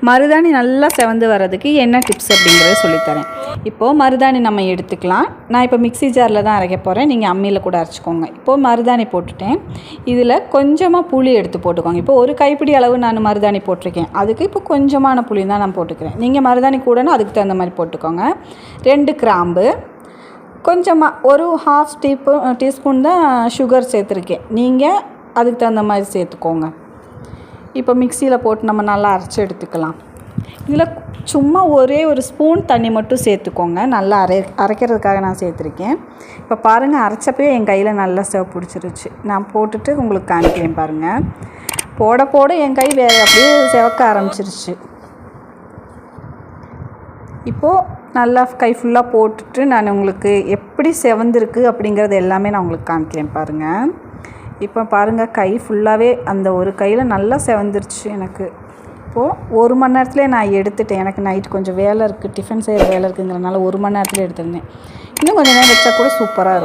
மருதாணி நல்லா செவந்து வர்றதுக்கு என்ன டிப்ஸ் அப்படிங்கிறத சொல்லித்தரேன். இப்போது மருதாணி நம்ம எடுத்துக்கலாம். நான் இப்போ மிக்ஸி ஜாரில் தான் அரைக்க போகிறேன். நீங்கள் அம்மியில் கூட அரைச்சிக்கோங்க. இப்போது மருதாணி போட்டுட்டேன். இதில் கொஞ்சமாக புளி எடுத்து போட்டுக்கோங்க. இப்போ ஒரு கைப்பிடி அளவு நான் மருதாணி போட்டிருக்கேன். அதுக்கு இப்போ கொஞ்சமான புளி தான் நான் போட்டுக்கிறேன். நீங்கள் மருதாணி கூடனா அதுக்கு தகுந்த மாதிரி போட்டுக்கோங்க. 2 கிராம்பு, கொஞ்சமாக ஒரு ½ டீஸ்பூன் தான் சுகர் சேர்த்துருக்கேன். நீங்கள் அதுக்கு தகுந்த மாதிரி சேர்த்துக்கோங்க. இப்போ மிக்சியில் போட்டு நம்ம நல்லா அரைச்சி எடுத்துக்கலாம். இதில் சும்மா ஒரே ஒரு ஸ்பூன் தண்ணி மட்டும் சேர்த்துக்கோங்க. நல்லா அரைக்கிறதுக்காக நான் சேர்த்துருக்கேன். இப்போ பாருங்கள், அரைச்சப்பே என் கையில் நல்லா செவ பிடிச்சிருச்சு. நான் போட்டுட்டு உங்களுக்கு காமிக்கிறேன் பாருங்கள். போட போட என் கை அப்படியே செவக்க ஆரம்பிச்சிருச்சு. இப்போது நல்லா கை ஃபுல்லாக போட்டுட்டு நான் உங்களுக்கு எப்படி செவந்திருக்கு அப்படிங்கிறது எல்லாமே நான் உங்களுக்கு காமிக்கிறேன் பாருங்கள். இப்போ பாருங்கள், கை ஃபுல்லாகவே அந்த ஒரு கையில் நல்லா செவந்துருச்சு எனக்கு. இப்போது 1 மணி நேரத்துலேயே நான் எடுத்துட்டேன். எனக்கு நைட் கொஞ்சம் வேலை இருக்குது, டிஃபன் செய்கிற வேலை இருக்குங்கிறனால 1 மணி நேரத்துலேயே எடுத்துருந்தேன். இன்னும் கொஞ்சம் நேரம் வச்சா கூட சூப்பராக இருக்கும்.